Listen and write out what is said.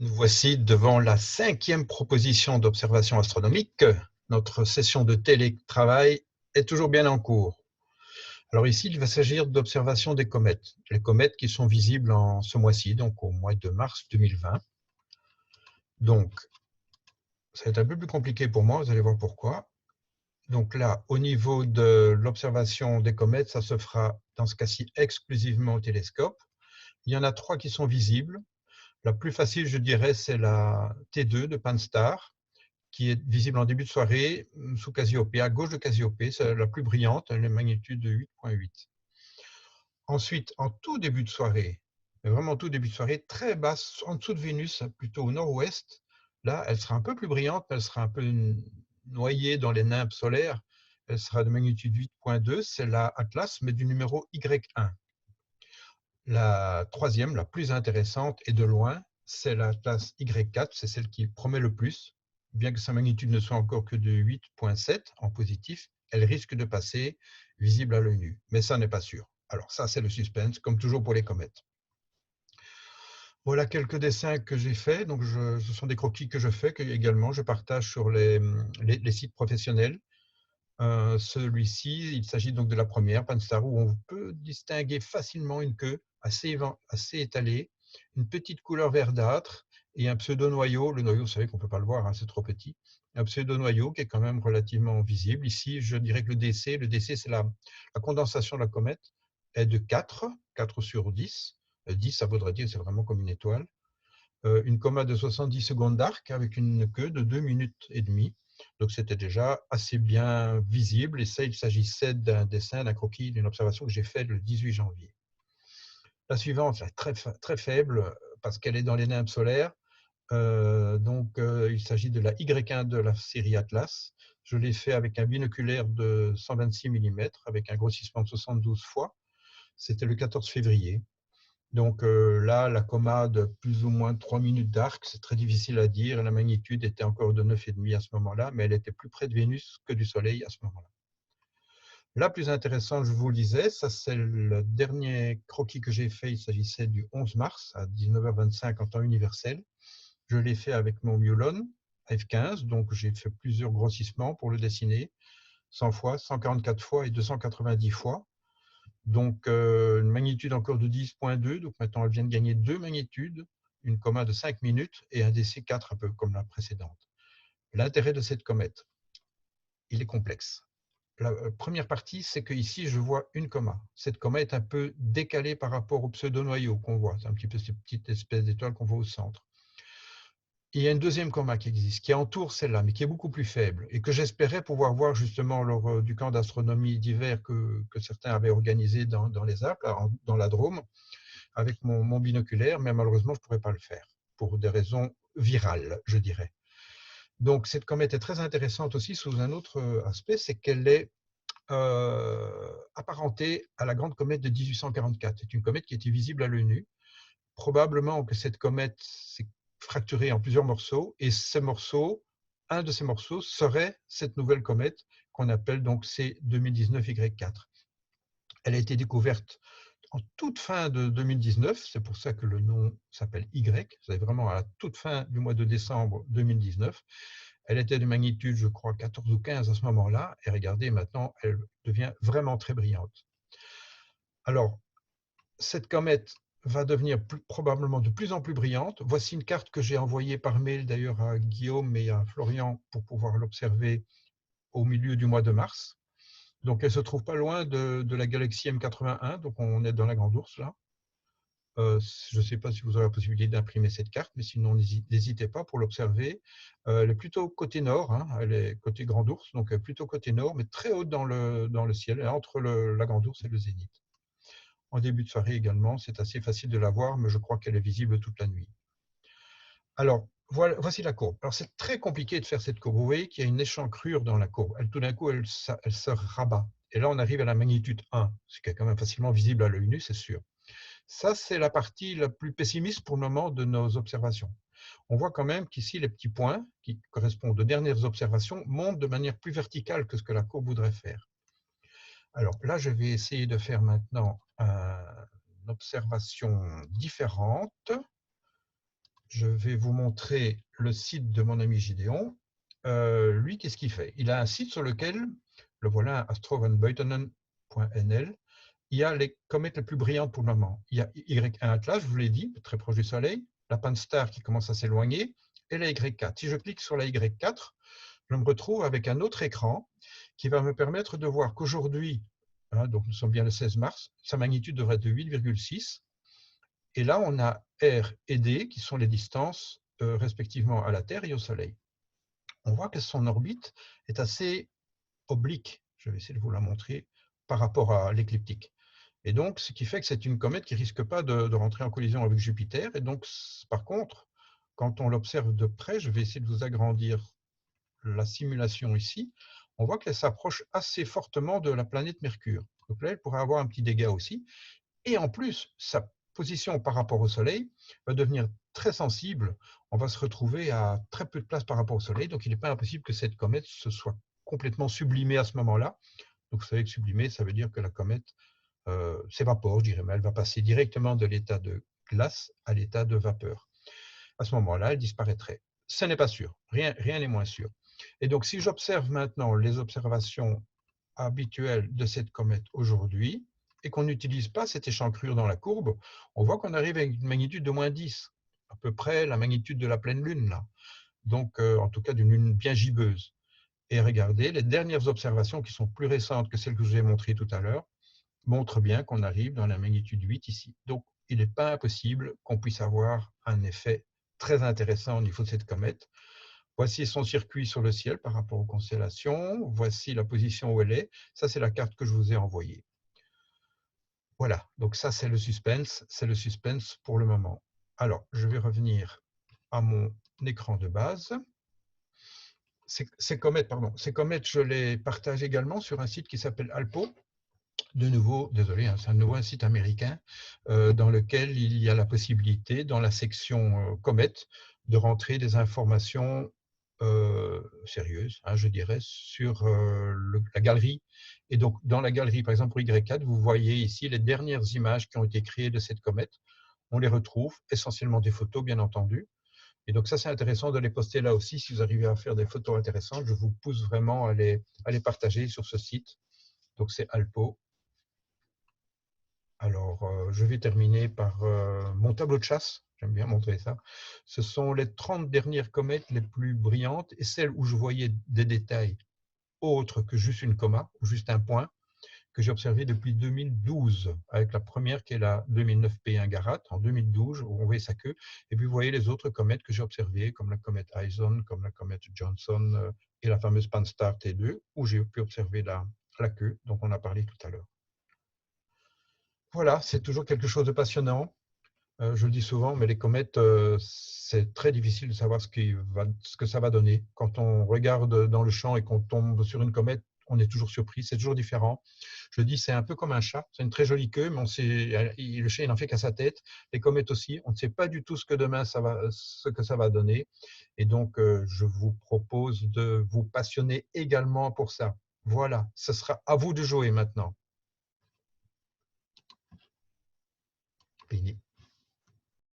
Nous voici devant la 5e proposition d'observation astronomique. Notre session de télétravail est toujours bien en cours. Alors ici, il va s'agir d'observation des comètes. Les comètes qui sont visibles en ce mois-ci, donc au mois de mars 2020. Donc, ça va être un peu plus compliqué pour moi, vous allez voir pourquoi. Donc là, au niveau de l'observation des comètes, ça se fera dans ce cas-ci exclusivement au télescope. Il y en a 3 qui sont visibles. La plus facile, je dirais, c'est la T2 de Pan-STARRS, qui est visible en début de soirée sous Cassiopée, à gauche de Cassiopée, c'est la plus brillante, elle est magnitude de 8,8. Ensuite, en tout début de soirée, vraiment tout début de soirée, très basse, en dessous de Vénus, plutôt au nord-ouest, là, elle sera un peu plus brillante, elle sera un peu noyée dans les nimbes solaires, elle sera de magnitude 8,2, c'est la Atlas, mais du numéro Y1. La troisième, la plus intéressante, et de loin, c'est la classe Y4, c'est celle qui promet le plus. Bien que sa magnitude ne soit encore que de 8,7 en positif, elle risque de passer visible à l'œil nu. Mais ça n'est pas sûr. Alors ça, c'est le suspense, comme toujours pour les comètes. Voilà quelques dessins que j'ai faits. Donc ce sont des croquis que je fais, que également je partage sur les sites professionnels. Celui-ci, il s'agit donc de la première, Pan-STARRS, où on peut distinguer facilement une queue assez étalée, une petite couleur verdâtre et un pseudo-noyau. Le noyau, vous savez qu'on ne peut pas le voir, hein, c'est trop petit. Un pseudo-noyau qui est quand même relativement visible. Ici, je dirais que le DC, c'est la condensation de la comète, est de 4 sur 10. 10, ça voudrait dire que c'est vraiment comme une étoile. Une coma de 70 secondes d'arc avec une queue de 2 minutes et demie. Donc c'était déjà assez bien visible, et ça, il s'agissait d'un dessin, d'un croquis, d'une observation que j'ai faite le 18 janvier. La suivante, là, très faible, parce qu'elle est dans les nimbes solaires. Il s'agit de la Y1 de la série Atlas. Je l'ai fait avec un binoculaire de 126 mm, avec un grossissement de 72 fois. C'était le 14 février. Donc là, la coma de plus ou moins 3 minutes d'arc, c'est très difficile à dire. La magnitude était encore de 9,5 à ce moment-là, mais elle était plus près de Vénus que du Soleil à ce moment-là. La plus intéressante, je vous le disais, ça c'est le dernier croquis que j'ai fait. Il s'agissait du 11 mars à 19h25 en temps universel. Je l'ai fait avec mon Mjolon F15, donc j'ai fait plusieurs grossissements pour le dessiner, 100 fois, 144 fois et 290 fois. Donc, une magnitude encore de 10,2. Donc, maintenant, elle vient de gagner 2 magnitudes, une coma de 5 minutes et un DC 4, un peu comme la précédente. L'intérêt de cette comète, il est complexe. La première partie, c'est qu'ici, je vois une coma. Cette coma est un peu décalée par rapport au pseudo-noyau qu'on voit. C'est un petit peu cette petite espèce d'étoile qu'on voit au centre. Il y a une deuxième coma qui existe, qui entoure celle-là, mais qui est beaucoup plus faible, et que j'espérais pouvoir voir justement lors du camp d'astronomie d'hiver que certains avaient organisé dans les Alpes, dans la Drôme, avec mon binoculaire, mais malheureusement, je ne pourrais pas le faire, pour des raisons virales, je dirais. Donc, cette comète est très intéressante aussi sous un autre aspect, c'est qu'elle est apparentée à la grande comète de 1844. C'est une comète qui était visible à l'œil nu. Probablement que cette comète s'est fracturée en plusieurs morceaux, et un de ces morceaux serait cette nouvelle comète qu'on appelle donc C 2019Y4. Elle a été découverte en toute fin de 2019, c'est pour ça que le nom s'appelle Y, c'est vraiment à la toute fin du mois de décembre 2019. Elle était de magnitude, je crois, 14 ou 15 à ce moment-là, et regardez, maintenant, elle devient vraiment très brillante. Alors, cette comète va devenir probablement de plus en plus brillante. Voici une carte que j'ai envoyée par mail d'ailleurs à Guillaume et à Florian pour pouvoir l'observer au milieu du mois de mars. Donc elle se trouve pas loin de la galaxie M81, donc on est dans la Grande Ourse là. Je ne sais pas si vous aurez la possibilité d'imprimer cette carte, mais sinon n'hésitez pas pour l'observer. Elle est plutôt côté nord, hein, elle est côté Grande Ourse, donc plutôt côté nord, mais très haute dans le ciel, entre la Grande Ourse et le zénith. En début de soirée également, c'est assez facile de la voir, mais je crois qu'elle est visible toute la nuit. Alors, voici la courbe. Alors, c'est très compliqué de faire cette courbe. Vous voyez qu'il y a une échancrure dans la courbe. Tout d'un coup, elle se rabat. Et là, on arrive à la magnitude 1, ce qui est quand même facilement visible à l'œil nu, c'est sûr. Ça, c'est la partie la plus pessimiste pour le moment de nos observations. On voit quand même qu'ici, les petits points, qui correspondent aux dernières observations, montent de manière plus verticale que ce que la courbe voudrait faire. Alors là, je vais essayer de faire maintenant une observation différente. je vais vous montrer le site de mon ami Gideon. Lui, qu'est-ce qu'il fait? Il a un site sur lequel, le voilà, astrovanbuitenen.nl, il y a les comètes les plus brillantes pour le moment. Il y a Y1 Atlas, je vous l'ai dit, très proche du Soleil, la Pan-STARRS qui commence à s'éloigner, et la Y4. Si je clique sur la Y4, je me retrouve avec un autre écran qui va me permettre de voir qu'aujourd'hui, hein, donc nous sommes bien le 16 mars, sa magnitude devrait être de 8,6. Et là, on a R et D qui sont les distances respectivement à la Terre et au Soleil. On voit que son orbite est assez oblique. Je vais essayer de vous la montrer par rapport à l'écliptique. Et donc, ce qui fait que c'est une comète qui ne risque pas de rentrer en collision avec Jupiter. Et donc, par contre, quand on l'observe de près, je vais essayer de vous agrandir la simulation ici, on voit qu'elle s'approche assez fortement de la planète Mercure. Donc là, elle pourrait avoir un petit dégât aussi. Et en plus, sa position par rapport au Soleil va devenir très sensible. On va se retrouver à très peu de place par rapport au Soleil. Donc, il n'est pas impossible que cette comète se soit complètement sublimée à ce moment-là. Donc, vous savez que sublimée, ça veut dire que la comète s'évapore, je dirais, mais elle va passer directement de l'état de glace à l'état de vapeur. À ce moment-là, elle disparaîtrait. Ce n'est pas sûr. Rien n'est moins sûr. Et donc, si j'observe maintenant les observations habituelles de cette comète aujourd'hui, et qu'on n'utilise pas cette échancrure dans la courbe, on voit qu'on arrive à une magnitude de moins 10, à peu près la magnitude de la pleine lune, là. Donc, en tout cas, d'une lune bien gibbeuse. Et regardez, les dernières observations, qui sont plus récentes que celles que je vous ai montrées tout à l'heure, montrent bien qu'on arrive dans la magnitude 8 ici. Donc, il n'est pas impossible qu'on puisse avoir un effet très intéressant au niveau de cette comète. Voici son circuit sur le ciel par rapport aux constellations. Voici la position où elle est. Ça, c'est la carte que je vous ai envoyée. Voilà, donc ça, c'est le suspense pour le moment. Alors, je vais revenir à mon écran de base. Ces comètes, je les partage également sur un site qui s'appelle Alpo. De nouveau, désolé, hein, c'est un nouveau site américain dans lequel il y a la possibilité, dans la section comètes, de rentrer des informations sérieuses, hein, je dirais, sur la galerie. Et donc, dans la galerie, par exemple, pour Y4, vous voyez ici les dernières images qui ont été créées de cette comète. On les retrouve, essentiellement des photos, bien entendu. Et donc, ça, c'est intéressant de les poster là aussi. Si vous arrivez à faire des photos intéressantes, je vous pousse vraiment à les partager sur ce site. Donc, c'est Alpo. Alors, je vais terminer par mon tableau de chasse. J'aime bien montrer ça. Ce sont les 30 dernières comètes les plus brillantes et celles où je voyais des détails autres que juste une coma ou juste un point que j'ai observé depuis 2012, avec la première qui est la 2009 P1 Garat en 2012, où on voyait sa queue. Et puis, vous voyez les autres comètes que j'ai observées, comme la comète Ison, comme la comète Johnson et la fameuse Pan-STARRS T2, où j'ai pu observer la queue dont on a parlé tout à l'heure. Voilà, c'est toujours quelque chose de passionnant. Je le dis souvent, mais les comètes, c'est très difficile de savoir ce que ça va donner. Quand on regarde dans le champ et qu'on tombe sur une comète, on est toujours surpris, c'est toujours différent. Je dis, c'est un peu comme un chat, c'est une très jolie queue, mais le chat, il n'en fait qu'à sa tête. Les comètes aussi, on ne sait pas du tout ce que demain, ce que ça va donner. Et donc, je vous propose de vous passionner également pour ça. Voilà, ce sera à vous de jouer maintenant. Fini.